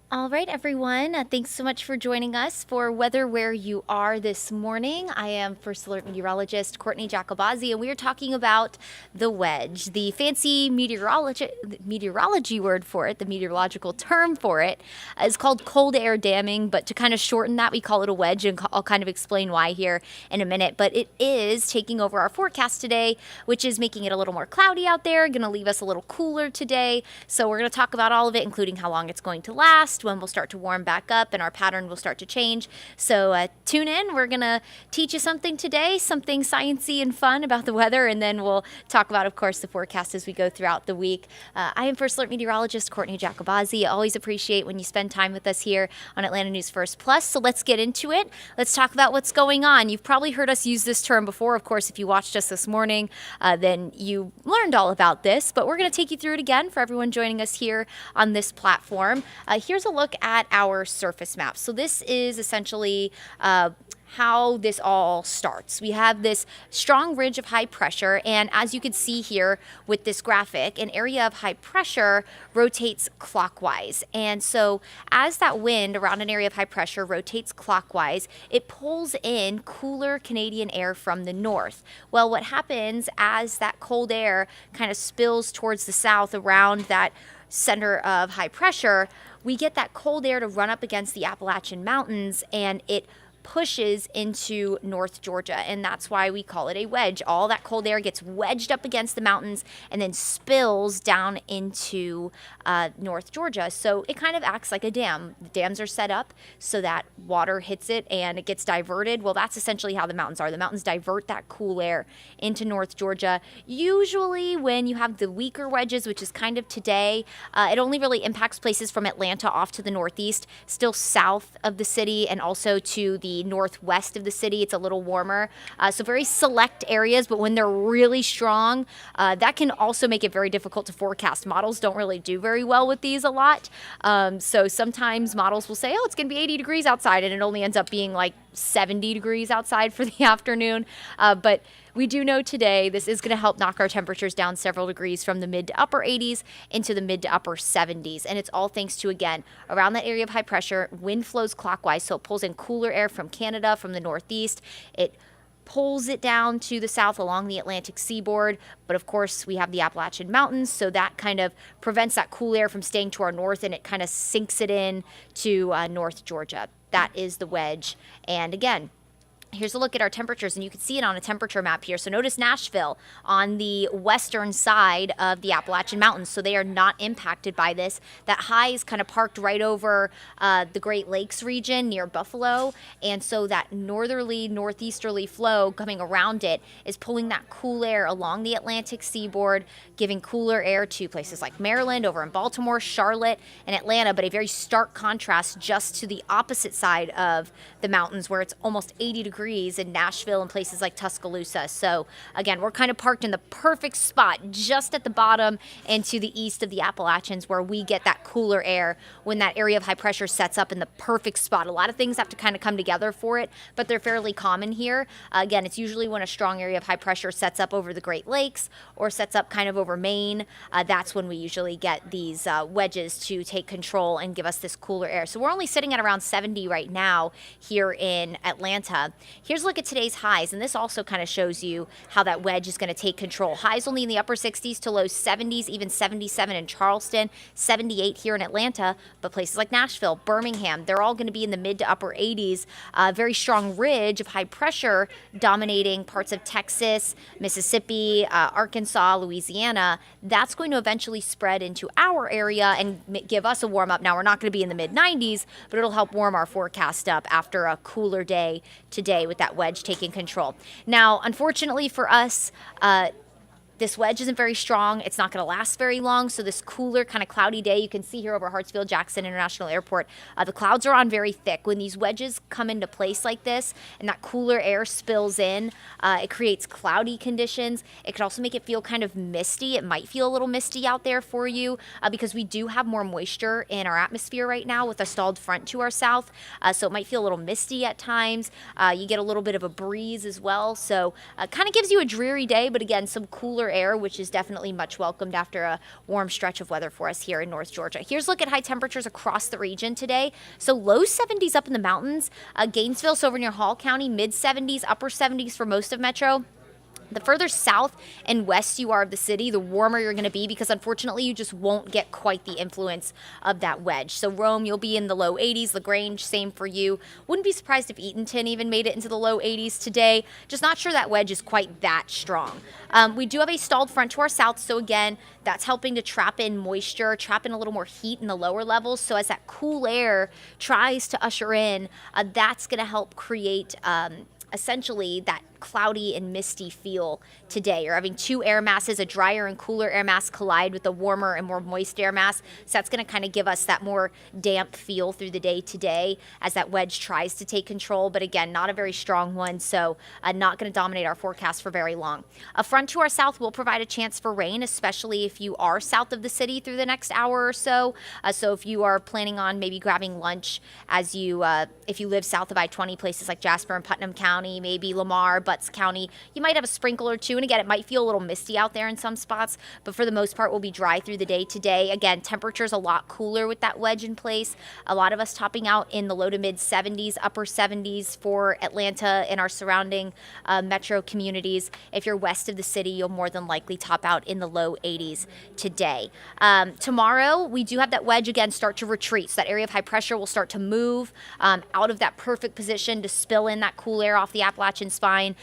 All right, everyone. Thanks so much for joining us for Weather Where You Are this morning. I am First Alert Meteorologist Courteney Jacobazzi, and we are talking about the wedge. The fancy meteorology word for it, the meteorological term for it, is called cold air damming. But to kind of shorten that, we call it a wedge, and I'll kind of explain why here in a minute. But it is taking over our forecast today, which is making it a little more cloudy out there, going to leave us a little cooler today. So we're going to talk about all of it, including how long it's going to last, when we'll start to warm back up and our pattern will start to change. So tune in. We're going to teach you something today, something sciencey and fun about the weather, and then we'll talk about, of course, the forecast as we go throughout the week. I am First Alert Meteorologist Courteney Jacobazzi. Always appreciate when you spend time with us here on Atlanta News First Plus. So let's get into it. Let's talk about what's going on. You've probably heard us use this term before. Of course, if you watched us this morning, then you learned all about this, but we're going to take you through it again for everyone joining us here on this platform. Here's a look at our surface map. So this is essentially how this all starts. We have this strong ridge of high pressure, and as you can see here with this graphic, an area of high pressure rotates clockwise. And so as that wind around an area of high pressure rotates clockwise, it pulls in cooler Canadian air from the north. Well, what happens as that cold air kind of spills towards the south around that center of high pressure, we get that cold air to run up against the Appalachian Mountains, and it pushes into North Georgia, and that's why we call it a wedge. All that cold air gets wedged up against the mountains and then spills down into North Georgia. So it kind of acts like a dam. The dams are set up so that water hits it and it gets diverted. Well, that's essentially how the mountains are. The mountains divert that cool air into North Georgia. Usually when you have the weaker wedges, which is kind of today, it only really impacts places from Atlanta off to the northeast, still south of the city, and also to the northwest of the city. It's a little warmer. So very select areas, but when they're really strong, that can also make it very difficult to forecast. Models don't really do very well with these a lot. So sometimes models will say, oh, it's going to be 80 degrees outside, and it only ends up being like 70 degrees outside for the afternoon. But we do know today this is going to help knock our temperatures down several degrees from the mid to upper 80s into the mid to upper 70s. And it's all thanks to, again, around that area of high pressure, wind flows clockwise. So it pulls in cooler air from Canada, from the northeast. It pulls it down to the south along the Atlantic seaboard. But of course, we have the Appalachian Mountains, so that kind of prevents that cool air from staying to our north, and it kind of sinks it in to North Georgia. That is the wedge. And again, here's a look at our temperatures, and you can see it on a temperature map here. So notice Nashville on the western side of the Appalachian Mountains, so they are not impacted by this. That high is kind of parked right over the Great Lakes region near Buffalo, and so that northerly, northeasterly flow coming around it is pulling that cool air along the Atlantic seaboard, giving cooler air to places like Maryland, over in Baltimore, Charlotte, and Atlanta, but a very stark contrast just to the opposite side of the mountains where it's almost 80 degrees in Nashville and places like Tuscaloosa. So again, we're kind of parked in the perfect spot just at the bottom and to the east of the Appalachians, where we get that cooler air when that area of high pressure sets up in the perfect spot. A lot of things have to kind of come together for it, but they're fairly common here. Again, it's usually when a strong area of high pressure sets up over the Great Lakes or sets up kind of over Maine. That's when we usually get these wedges to take control and give us this cooler air. So we're only sitting at around 70 right now here in Atlanta. Here's a look at today's highs, and this also kind of shows you how that wedge is going to take control. Highs only in the upper 60s to low 70s, even 77 in Charleston, 78 here in Atlanta, but places like Nashville, Birmingham, they're all going to be in the mid to upper 80s. Very strong ridge of high pressure dominating parts of Texas, Mississippi, Arkansas, Louisiana. That's going to eventually spread into our area and give us a warm up. Now, we're not going to be in the mid 90s, but it'll help warm our forecast up after a cooler day today with that wedge taking control. Now, unfortunately for us, this wedge isn't very strong. It's not going to last very long. So this cooler, kind of cloudy day, you can see here over Hartsfield-Jackson International Airport, the clouds are on very thick. When these wedges come into place like this and that cooler air spills in, it creates cloudy conditions. It could also make it feel kind of misty. It might feel a little misty out there for you because we do have more moisture in our atmosphere right now with a stalled front to our south. So it might feel a little misty at times. You get a little bit of a breeze as well. So kind of gives you a dreary day, but again, some cooler cooler air, which is definitely much welcomed after a warm stretch of weather for us here in North Georgia. Here's a look at high temperatures across the region today. So low 70s up in the mountains, Gainesville, so over near Hall County, mid 70s, upper 70s for most of Metro. The further south and west you are of the city, the warmer you're going to be, because unfortunately you just won't get quite the influence of that wedge. So Rome, you'll be in the low 80s. LaGrange, same for you. Wouldn't be surprised if Eatonton even made it into the low 80s today. Just not sure that wedge is quite that strong. We do have a stalled front to our south, so again, that's helping to trap in moisture, trap in a little more heat in the lower levels. So as that cool air tries to usher in, that's going to help create essentially that cloudy and misty feel today. You're having two air masses, a drier and cooler air mass collide with a warmer and more moist air mass. So that's going to kind of give us that more damp feel through the day today as that wedge tries to take control. But again, not a very strong one, so not going to dominate our forecast for very long. A front to our south will provide a chance for rain, especially if you are south of the city through the next hour or so. So if you are planning on maybe grabbing lunch as you, if you live south of I-20, places like Jasper and Putnam County, maybe Lamar, Butts County, you might have a sprinkle or two. And again, it might feel a little misty out there in some spots, but for the most part, we'll be dry through the day today. Again, temperatures a lot cooler with that wedge in place. A lot of us topping out in the low to mid 70s, upper 70s for Atlanta and our surrounding metro communities. If you're west of the city, you'll more than likely top out in the low 80s today. Tomorrow, we do have that wedge again start to retreat. So that area of high pressure will start to move out of that perfect position to spill in that cool air off the Appalachian spine.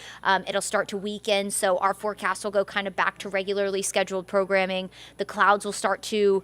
It'll start to weaken, so our forecast will go kind of back to regularly scheduled programming. The clouds will start to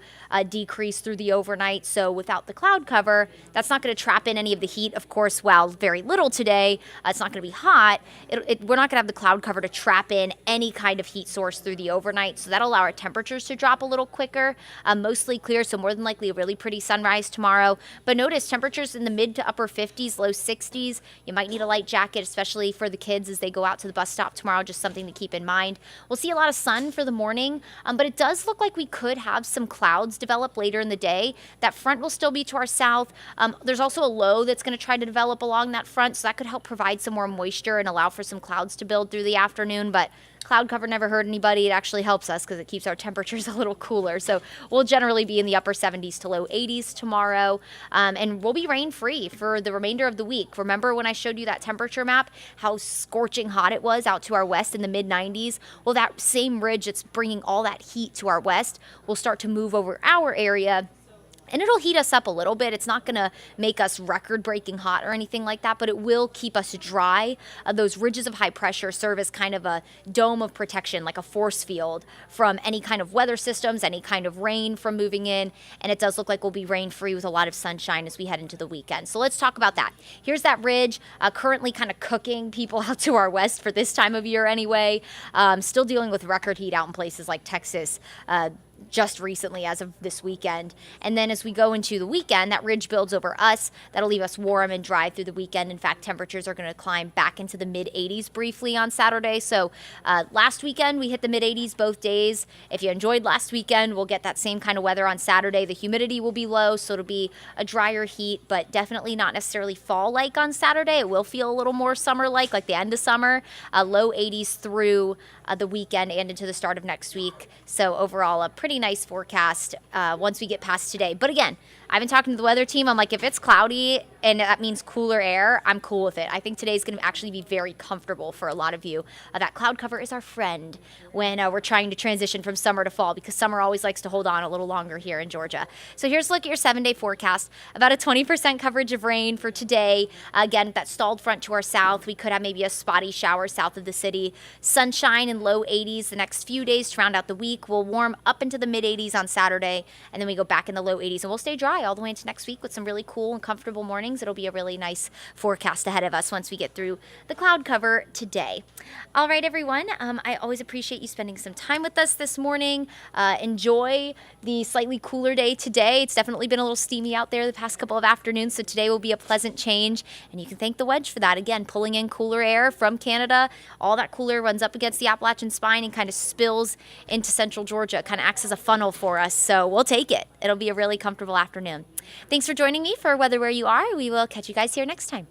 decrease through the overnight, so without the cloud cover, that's not going to trap in any of the heat. Of course, while very little today, it's not going to be hot. We're not going to have the cloud cover to trap in any kind of heat source through the overnight, so that'll allow our temperatures to drop a little quicker. Mostly clear, so more than likely a really pretty sunrise tomorrow. But notice temperatures in the mid to upper 50s, low 60s. You might need a light jacket, especially for the kids as they go out to the bus stop tomorrow, just something to keep in mind. We'll see a lot of sun for the morning, but it does look like we could have some clouds develop later in the day. That front will still be to our south. There's also a low that's going to try to develop along that front, so that could help provide some more moisture and allow for some clouds to build through the afternoon, but cloud cover never hurt anybody. It actually helps us because it keeps our temperatures a little cooler. So we'll generally be in the upper 70s to low 80s tomorrow, and we'll be rain-free for the remainder of the week. Remember when I showed you that temperature map, how scorching hot it was out to our west in the mid-90s? Well, that same ridge that's bringing all that heat to our west will start to move over our area, and it'll heat us up a little bit. It's not going to make us record-breaking hot or anything like that, but it will keep us dry. Those ridges of high pressure serve as kind of a dome of protection, like a force field from any kind of weather systems, any kind of rain from moving in, and it does look like we'll be rain-free with a lot of sunshine as we head into the weekend. So let's talk about that. Here's that ridge currently kind of cooking people out to our west for this time of year anyway. Still dealing with record heat out in places like Texas, just recently as of this weekend. And then as we go into the weekend, that ridge builds over us. That'll leave us warm and dry through the weekend. In fact, temperatures are going to climb back into the mid-80s briefly on Saturday. So last weekend, we hit the mid-80s both days. If you enjoyed last weekend, we'll get that same kind of weather on Saturday. The humidity will be low, so it'll be a drier heat, but definitely not necessarily fall-like on Saturday. It will feel a little more summer-like the end of summer. Low 80s through the weekend and into the start of next week. So overall, a pretty nice forecast once we get past today. But again, I've been talking to the weather team. I'm like, if it's cloudy and that means cooler air, I'm cool with it. I think today's going to actually be very comfortable for a lot of you. That cloud cover is our friend when we're trying to transition from summer to fall, because summer always likes to hold on a little longer here in Georgia. So here's a look at your 7-day forecast. About a 20% coverage of rain for today. Again, that stalled front to our south. We could have maybe a spotty shower south of the city. Sunshine in low 80s the next few days to round out the week. We'll warm up into the mid 80s on Saturday, and then we go back in the low 80s, and we'll stay dry all the way into next week with some really cool and comfortable mornings. It'll be a really nice forecast ahead of us once we get through the cloud cover today. All right, everyone. I always appreciate you spending some time with us this morning. Enjoy the slightly cooler day today. It's definitely been a little steamy out there the past couple of afternoons, so today will be a pleasant change, and you can thank the wedge for that. Again, pulling in cooler air from Canada. All that cooler air runs up against the Appalachian spine and kind of spills into central Georgia. It kind of acts as a funnel for us, so we'll take it. It'll be a really comfortable afternoon. Thanks for joining me for Weather Where You Are. We will catch you guys here next time.